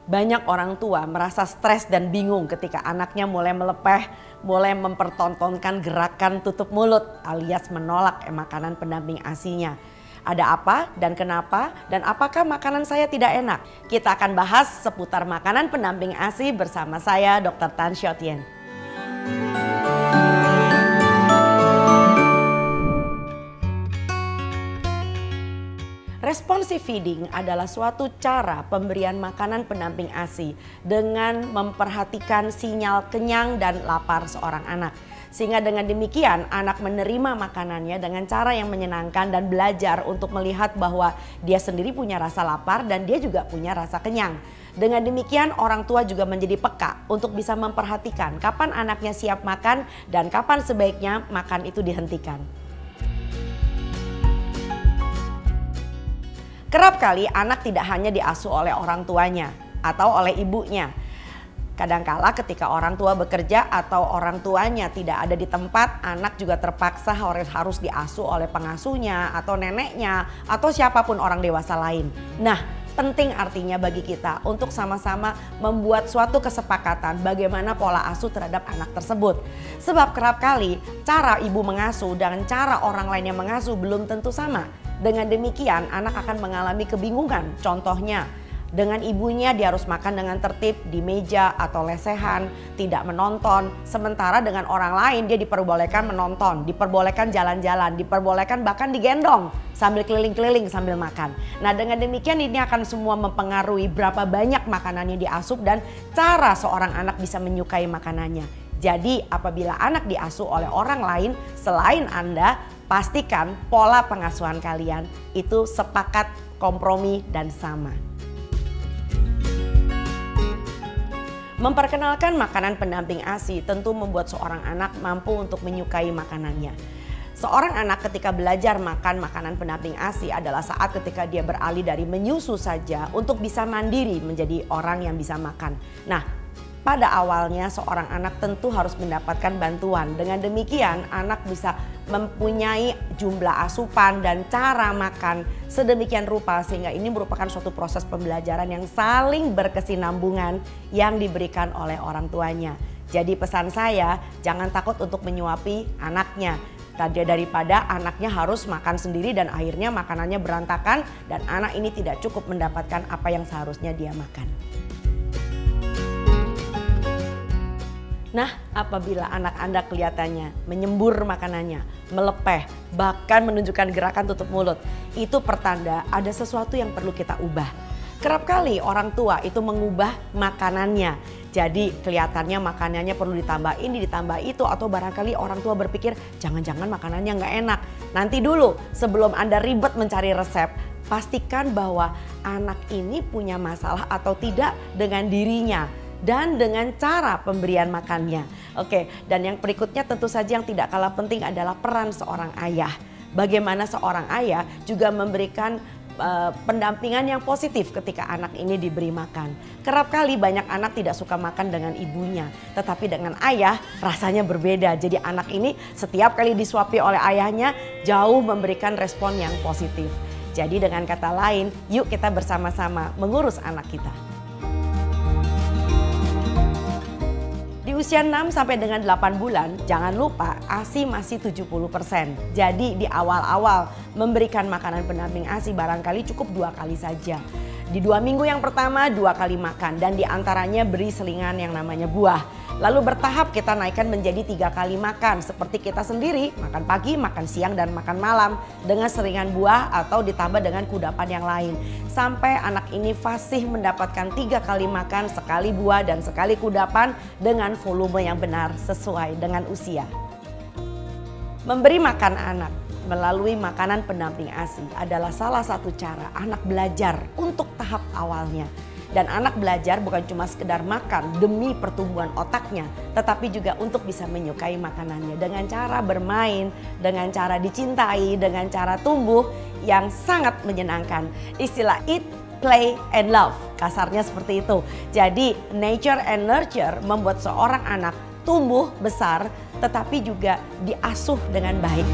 Banyak orang tua merasa stres dan bingung ketika anaknya mulai melepeh, mulai mempertontonkan gerakan tutup mulut alias menolak makanan pendamping ASI-nya. Ada apa dan kenapa dan apakah makanan saya tidak enak? Kita akan bahas seputar makanan pendamping ASI bersama saya Dr. Tan Xiao Tien. Responsive feeding adalah suatu cara pemberian makanan pendamping ASI dengan memperhatikan sinyal kenyang dan lapar seorang anak. Sehingga dengan demikian anak menerima makanannya dengan cara yang menyenangkan dan belajar untuk melihat bahwa dia sendiri punya rasa lapar dan dia juga punya rasa kenyang. Dengan demikian orang tua juga menjadi peka untuk bisa memperhatikan kapan anaknya siap makan dan kapan sebaiknya makan itu dihentikan. Kerap kali anak tidak hanya diasuh oleh orang tuanya atau oleh ibunya. Kadangkala ketika orang tua bekerja atau orang tuanya tidak ada di tempat, anak juga terpaksa harus diasuh oleh pengasuhnya atau neneknya atau siapapun orang dewasa lain. Nah, penting artinya bagi kita untuk sama-sama membuat suatu kesepakatan bagaimana pola asuh terhadap anak tersebut. Sebab kerap kali cara ibu mengasuh dan cara orang lain yang mengasuh belum tentu sama. Dengan demikian anak akan mengalami kebingungan. Contohnya dengan ibunya dia harus makan dengan tertib di meja atau lesehan, tidak menonton. Sementara dengan orang lain dia diperbolehkan menonton, diperbolehkan jalan-jalan, diperbolehkan bahkan digendong sambil keliling-keliling sambil makan. Nah dengan demikian ini akan semua mempengaruhi berapa banyak makanannya diasup dan cara seorang anak bisa menyukai makanannya. Jadi apabila anak diasuh oleh orang lain selain Anda, pastikan pola pengasuhan kalian itu sepakat, kompromi, dan sama. Memperkenalkan makanan pendamping ASI tentu membuat seorang anak mampu untuk menyukai makanannya. Seorang anak ketika belajar makan makanan pendamping ASI adalah saat ketika dia beralih dari menyusu saja untuk bisa mandiri menjadi orang yang bisa makan. Nah, pada awalnya seorang anak tentu harus mendapatkan bantuan. Dengan demikian anak bisa mempunyai jumlah asupan dan cara makan sedemikian rupa sehingga ini merupakan suatu proses pembelajaran yang saling berkesinambungan yang diberikan oleh orang tuanya. Jadi pesan saya, jangan takut untuk menyuapi anaknya. Daripada anaknya harus makan sendiri dan akhirnya makanannya berantakan dan anak ini tidak cukup mendapatkan apa yang seharusnya dia makan. Nah, apabila anak Anda kelihatannya menyembur makanannya, melepeh, bahkan menunjukkan gerakan tutup mulut, itu pertanda ada sesuatu yang perlu kita ubah. Kerap kali orang tua itu mengubah makanannya. Jadi kelihatannya makanannya perlu ditambah ini, ditambah itu, atau barangkali orang tua berpikir jangan-jangan makanannya nggak enak. Nanti dulu sebelum Anda ribet mencari resep, pastikan bahwa anak ini punya masalah atau tidak dengan dirinya dan dengan cara pemberian makannya. Oke, dan yang berikutnya tentu saja yang tidak kalah penting adalah peran seorang ayah. Bagaimana seorang ayah juga memberikan pendampingan yang positif ketika anak ini diberi makan. Kerap kali banyak anak tidak suka makan dengan ibunya, tetapi dengan ayah rasanya berbeda. Jadi anak ini setiap kali disuapi oleh ayahnya jauh memberikan respon yang positif. Jadi dengan kata lain, yuk kita bersama-sama mengurus anak kita. Di usia 6 sampai dengan 8 bulan, jangan lupa ASI masih 70%. Jadi di awal-awal memberikan makanan pendamping ASI barangkali cukup 2 kali saja. Di 2 minggu yang pertama 2 kali makan dan diantaranya beri selingan yang namanya buah. Lalu bertahap kita naikkan menjadi 3 kali makan seperti kita sendiri, makan pagi, makan siang, dan makan malam dengan selingan buah atau ditambah dengan kudapan yang lain. Sampai anak ini fasih mendapatkan 3 kali makan, sekali buah dan sekali kudapan dengan volume yang benar sesuai dengan usia. Memberi makan anak melalui makanan pendamping ASI adalah salah satu cara anak belajar untuk tahap awalnya. Dan anak belajar bukan cuma sekedar makan demi pertumbuhan otaknya, tetapi juga untuk bisa menyukai makanannya dengan cara bermain, dengan cara dicintai, dengan cara tumbuh yang sangat menyenangkan. Istilah eat, play, and love, kasarnya seperti itu. Jadi nature and nurture membuat seorang anak tumbuh besar tetapi juga diasuh dengan baik.